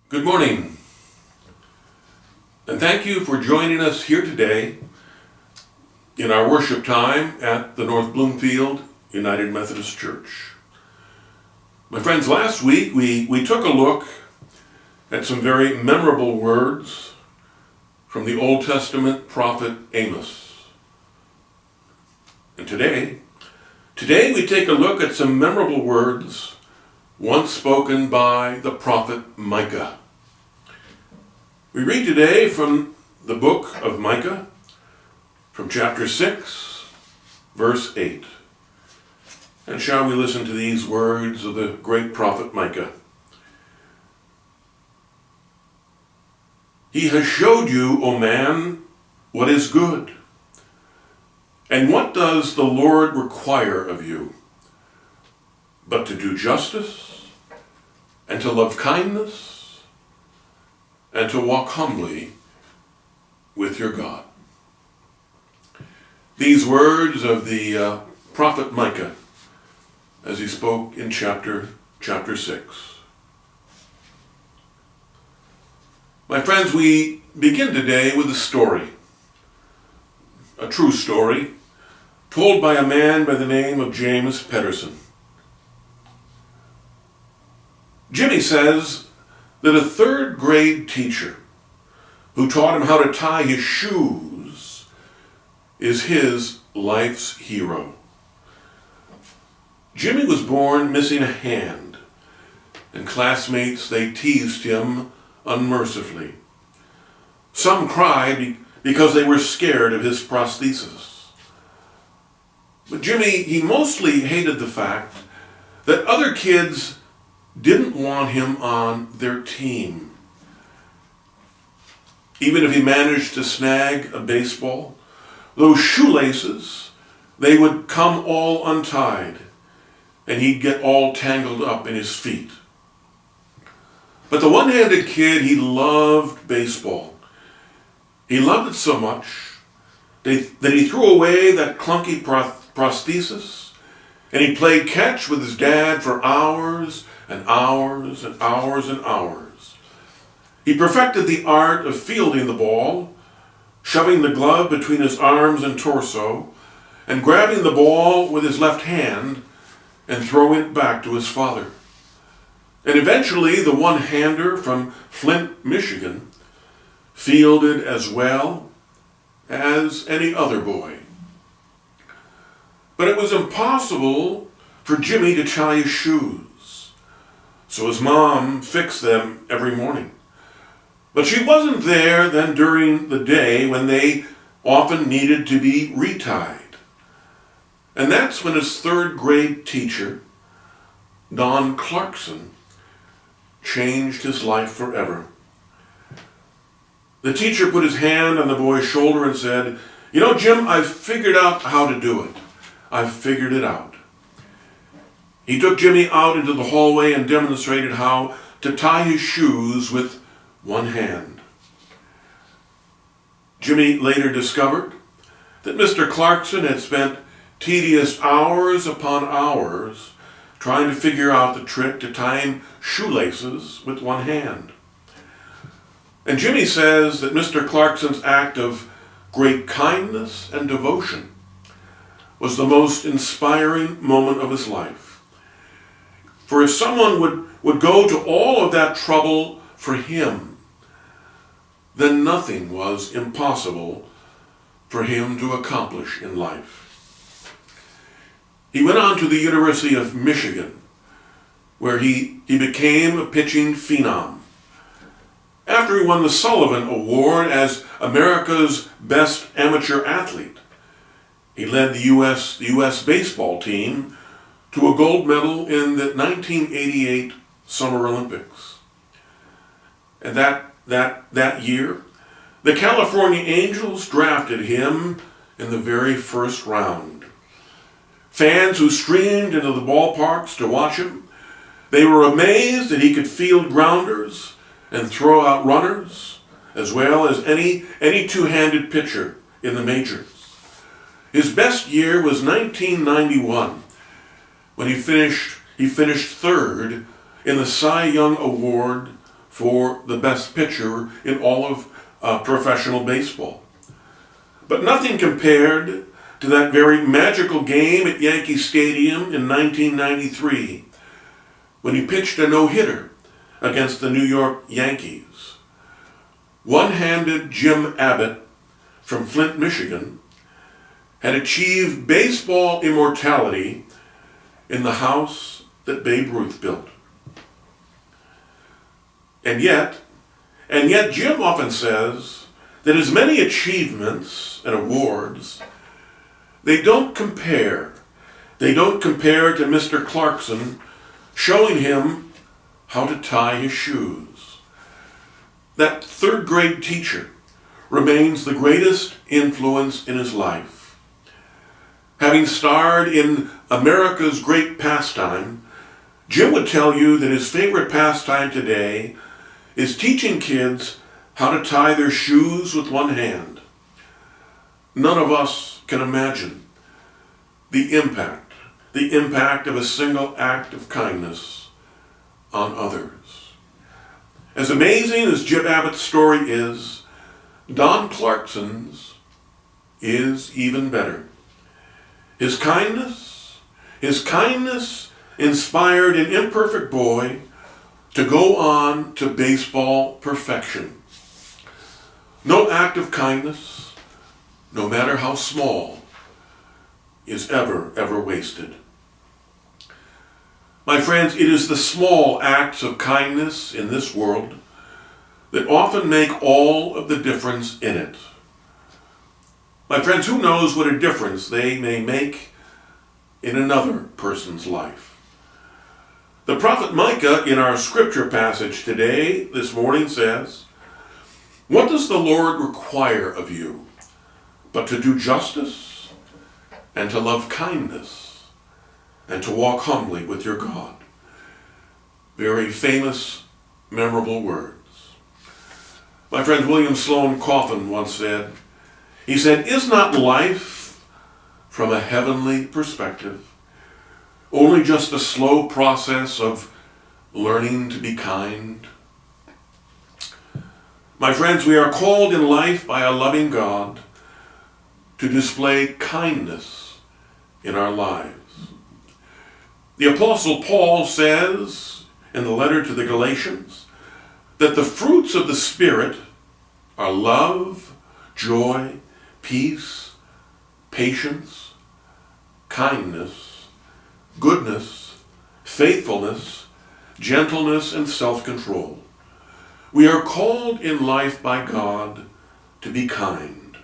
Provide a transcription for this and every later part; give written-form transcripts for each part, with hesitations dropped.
Good morning, and thank you for joining us here today in our worship time at the North Bloomfield United Methodist Church. My friends, last week we took a look at some very memorable words from the Old Testament prophet Amos. And today we take a look at some memorable words once spoken by the prophet Micah. We read today from the book of Micah, from chapter 6, verse 8. And shall we listen to these words of the great prophet Micah? He has showed you, O man, what is good. And what does the Lord require of you? But to do justice, and to love kindness, and to walk humbly with your God. These words of the prophet Micah as he spoke in chapter 6. My friends, we begin today with a story, a true story, told by a man by the name of James Pedersen. Jimmy says that a third grade teacher who taught him how to tie his shoes is his life's hero. Jimmy was born missing a hand, and classmates, they teased him unmercifully. Some cried because they were scared of his prosthesis. But Jimmy, he mostly hated the fact that other kids didn't want him on their team. Even if he managed to snag a baseball, those shoelaces, they would come all untied, and he'd get all tangled up in his feet. But the one-handed kid, he loved baseball. He loved it so much that he threw away that clunky prosthesis, and he played catch with his dad for hours and hours and hours and hours. He perfected the art of fielding the ball, shoving the glove between his arms and torso, and grabbing the ball with his left hand and throwing it back to his father. And eventually the one-hander from Flint, Michigan, fielded as well as any other boy. But it was impossible for Jimmy to tie his shoes. So his mom fixed them every morning. But she wasn't there then during the day when they often needed to be retied. And that's when his third grade teacher, Don Clarkson, changed his life forever. The teacher put his hand on the boy's shoulder and said, "You know, Jim, I've figured out how to do it. I've figured it out." He took Jimmy out into the hallway and demonstrated how to tie his shoes with one hand. Jimmy later discovered that Mr. Clarkson had spent tedious hours upon hours trying to figure out the trick to tying shoelaces with one hand. And Jimmy says that Mr. Clarkson's act of great kindness and devotion was the most inspiring moment of his life. For if someone would go to all of that trouble for him, then nothing was impossible for him to accomplish in life. He went on to the University of Michigan, where he became a pitching phenom. After he won the Sullivan Award as America's best amateur athlete, he led the U.S. baseball team to a gold medal in the 1988 Summer Olympics. And that year, the California Angels drafted him in the very first round. Fans who streamed into the ballparks to watch him, they were amazed that he could field grounders and throw out runners, as well as any two-handed pitcher in the majors. His best year was 1991, when he finished third in the Cy Young Award for the best pitcher in all of professional baseball. But nothing compared to that very magical game at Yankee Stadium in 1993 when he pitched a no-hitter against the New York Yankees. One-handed Jim Abbott from Flint, Michigan, had achieved baseball immortality in the house that Babe Ruth built. And yet Jim often says that his many achievements and awards, they don't compare to Mr. Clarkson showing him how to tie his shoes. That third grade teacher remains the greatest influence in his life. Having starred in America's Great Pastime, Jim would tell you that his favorite pastime today is teaching kids how to tie their shoes with one hand. None of us can imagine the impact of a single act of kindness on others. As amazing as Jim Abbott's story is, Don Clarkson's is even better. His kindness inspired an imperfect boy to go on to baseball perfection. No act of kindness, no matter how small, is ever wasted. My friends, it is the small acts of kindness in this world that often make all of the difference in it. My friends, who knows what a difference they may make in another person's life? The prophet Micah in our scripture passage today, this morning, says, "What does the Lord require of you but to do justice and to love kindness and to walk humbly with your God?" Very famous, memorable words. My friend William Sloane Coffin once said, "Is not life, from a heavenly perspective, only just a slow process of learning to be kind?" My friends, we are called in life by a loving God to display kindness in our lives. The Apostle Paul says in the letter to the Galatians that the fruits of the Spirit are love, joy, peace, patience, kindness, goodness, faithfulness, gentleness, and self-control. We are called in life by God to be kind.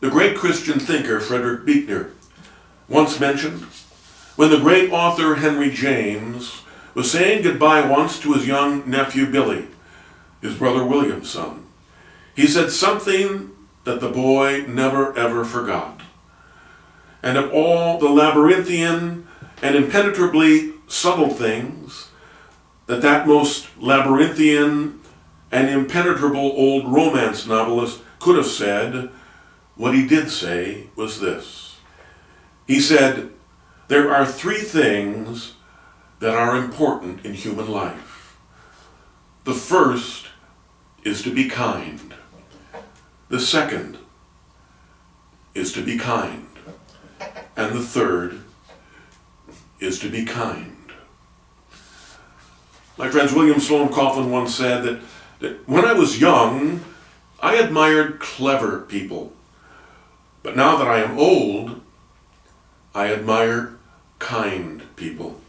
The great Christian thinker Frederick Buechner once mentioned, when the great author Henry James was saying goodbye once to his young nephew Billy, his brother William's son, he said something that the boy never ever forgot. And of all the labyrinthian and impenetrably subtle things that most labyrinthian and impenetrable old romance novelist could have said, what he did say was this. He said, "There are three things that are important in human life. The first is to be kind. The second is to be kind. And the third is to be kind." My friends, William Sloane Coffin once said that when I was young, I admired clever people. But now that I am old, I admire kind people.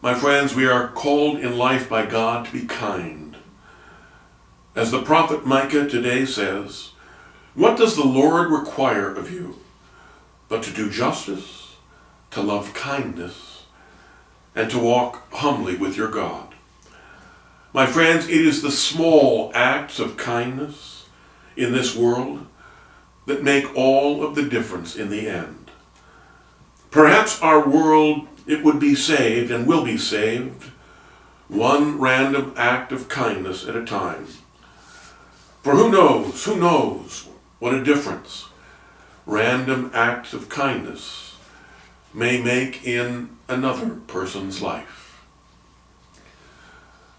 My friends, we are called in life by God to be kind. As the prophet Micah today says, "What does the Lord require of you but to do justice, to love kindness, and to walk humbly with your God?" My friends, it is the small acts of kindness in this world that make all of the difference in the end. Perhaps our world, it would be saved and will be saved one random act of kindness at a time. For who knows what a difference random acts of kindness may make in another person's life.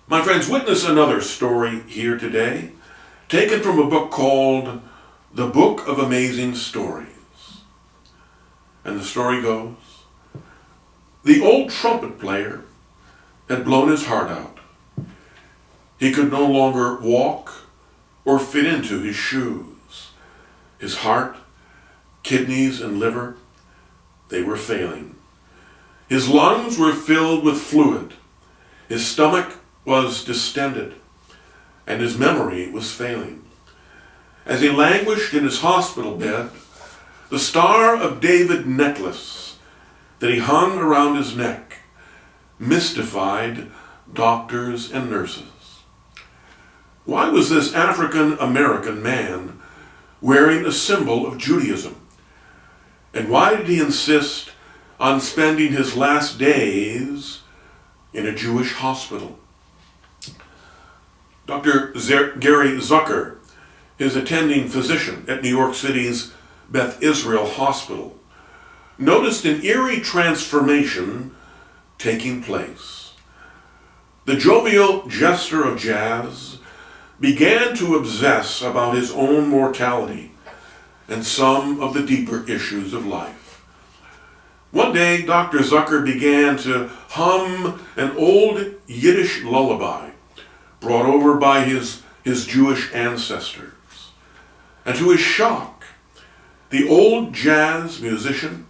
My friends, witness another story here today, taken from a book called The Book of Amazing Stories. And the story goes, the old trumpet player had blown his heart out. He could no longer walk or fit into his shoes. His heart, kidneys, and liver, they were failing. His lungs were filled with fluid. His stomach was distended, and his memory was failing. As he languished in his hospital bed, the Star of David necklace that he hung around his neck mystified doctors and nurses. Why was this African-American man wearing a symbol of Judaism? And why did he insist on spending his last days in a Jewish hospital? Dr. Gary Zucker, his attending physician at New York City's Beth Israel Hospital, noticed an eerie transformation taking place. The jovial jester of jazz began to obsess about his own mortality and some of the deeper issues of life. One day, Dr. Zucker began to hum an old Yiddish lullaby brought over by his Jewish ancestors. And to his shock, the old jazz musician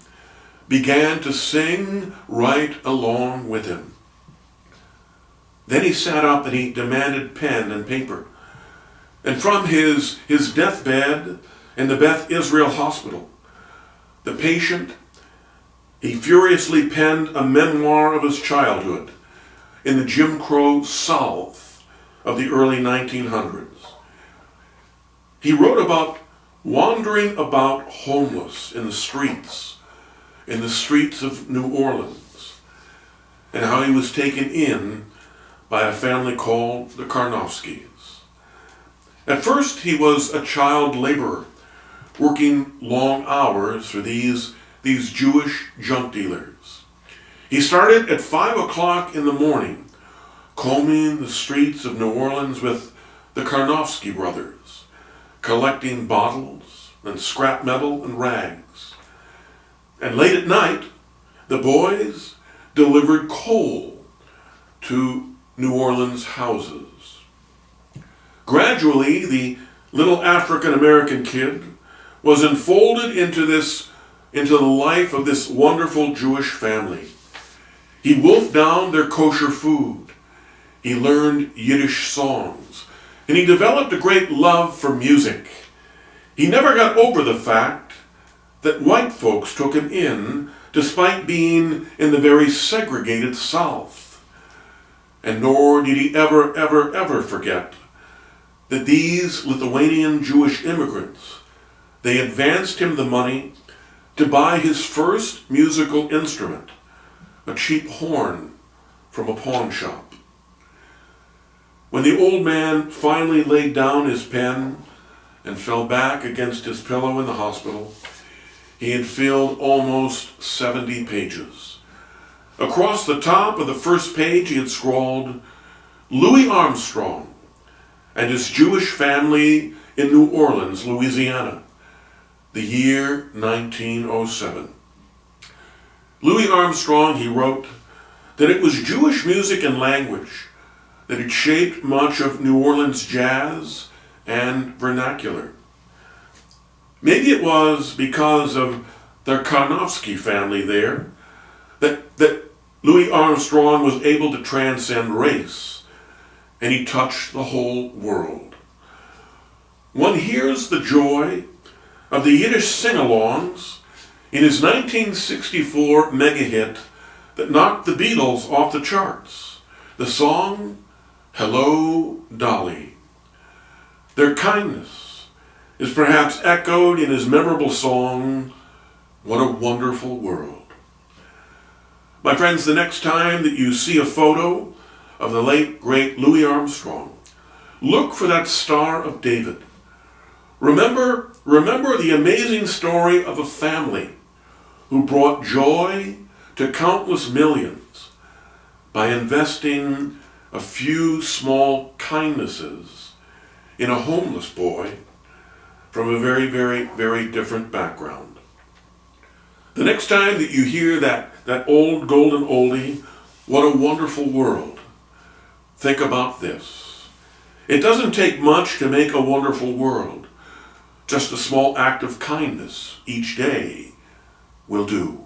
began to sing right along with him. Then he sat up and he demanded pen and paper. And from his deathbed in the Beth Israel Hospital, the patient, he furiously penned a memoir of his childhood in the Jim Crow South of the early 1900s. He wrote about wandering about homeless in the streets of New Orleans, and how he was taken in by a family called the Karnofskis. At first, he was a child laborer, working long hours for these Jewish junk dealers. He started at 5 o'clock in the morning, combing the streets of New Orleans with the Karnofsky brothers, collecting bottles and scrap metal and rags. And late at night, the boys delivered coal to New Orleans houses. Gradually, the little African-American kid was enfolded into the life of this wonderful Jewish family. He wolfed down their kosher food. He learned Yiddish songs, and he developed a great love for music. He never got over the fact that white folks took him in despite being in the very segregated South. And nor did he ever forget that these Lithuanian Jewish immigrants, they advanced him the money to buy his first musical instrument, a cheap horn from a pawn shop. When the old man finally laid down his pen and fell back against his pillow in the hospital, he had filled almost 70 pages. Across the top of the first page he had scrawled, Louis Armstrong and his Jewish family in New Orleans, Louisiana, the year 1907. Louis Armstrong, he wrote, that it was Jewish music and language that had shaped much of New Orleans jazz and vernacular. Maybe it was because of their Karnofsky family there that Louis Armstrong was able to transcend race, and he touched the whole world. One hears the joy of the Yiddish sing-alongs in his 1964 mega hit that knocked the Beatles off the charts, the song Hello, Dolly. Their kindness is perhaps echoed in his memorable song, What a Wonderful World. My friends, the next time that you see a photo of the late, great Louis Armstrong, look for that Star of David. Remember the amazing story of a family who brought joy to countless millions by investing a few small kindnesses in a homeless boy from a very, very, very different background. The next time that you hear that old golden oldie, "What a Wonderful World," think about this. It doesn't take much to make a wonderful world. Just a small act of kindness each day will do.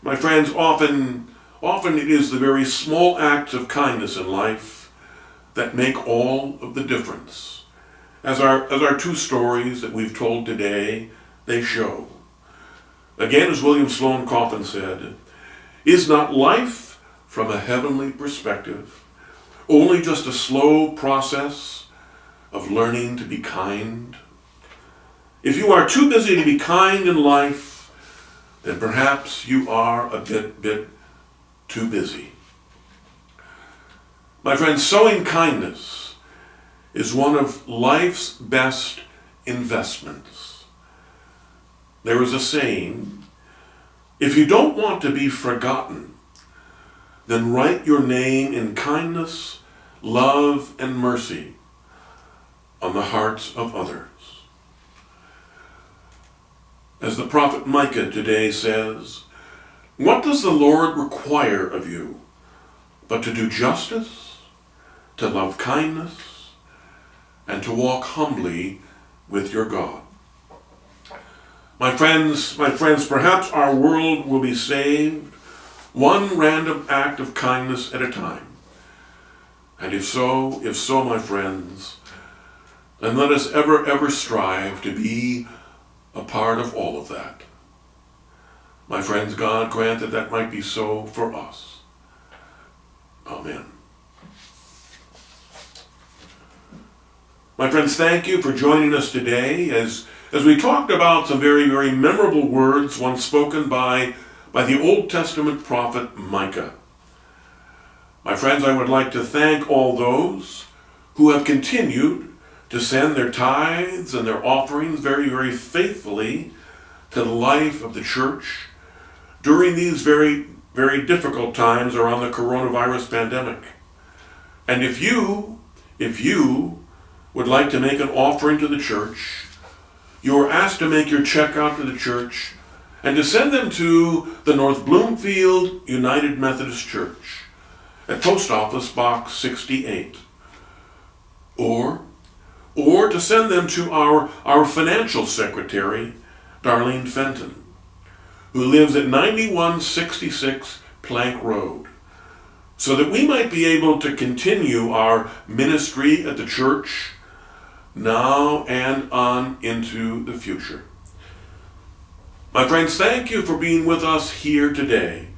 My friends, often it is the very small acts of kindness in life that make all of the difference. As our two stories that we've told today, they show. Again, as William Sloane Coffin said, "Is not life, from a heavenly perspective, only just a slow process of learning to be kind?" If you are too busy to be kind in life, then perhaps you are a bit too busy. My friends, sowing kindness is one of life's best investments. There is a saying, "If you don't want to be forgotten, then write your name in kindness, love, and mercy on the hearts of others." As the prophet Micah today says, "What does the Lord require of you but to do justice, to love kindness, and to walk humbly with your God?" My friends, perhaps our world will be saved one random act of kindness at a time. And if so, my friends, then let us ever strive to be a part of all of that. My friends, God grant that might be so for us. Amen. My friends, thank you for joining us today as we talked about some very, very memorable words once spoken by the Old Testament prophet Micah. My friends, I would like to thank all those who have continued to send their tithes and their offerings very, very faithfully to the life of the church during these very, very difficult times around the coronavirus pandemic. And if you would like to make an offering to the church, you are asked to make your check out to the church and to send them to the North Bloomfield United Methodist Church at Post Office Box 68. Or to send them to our financial secretary, Darlene Fenton, who lives at 9166 Plank Road, so that we might be able to continue our ministry at the church now and on into the future. My friends, thank you for being with us here today,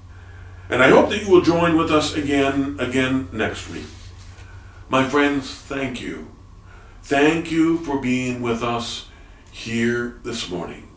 and I hope that you will join with us again next week. My friends, thank you. Thank you for being with us here this morning.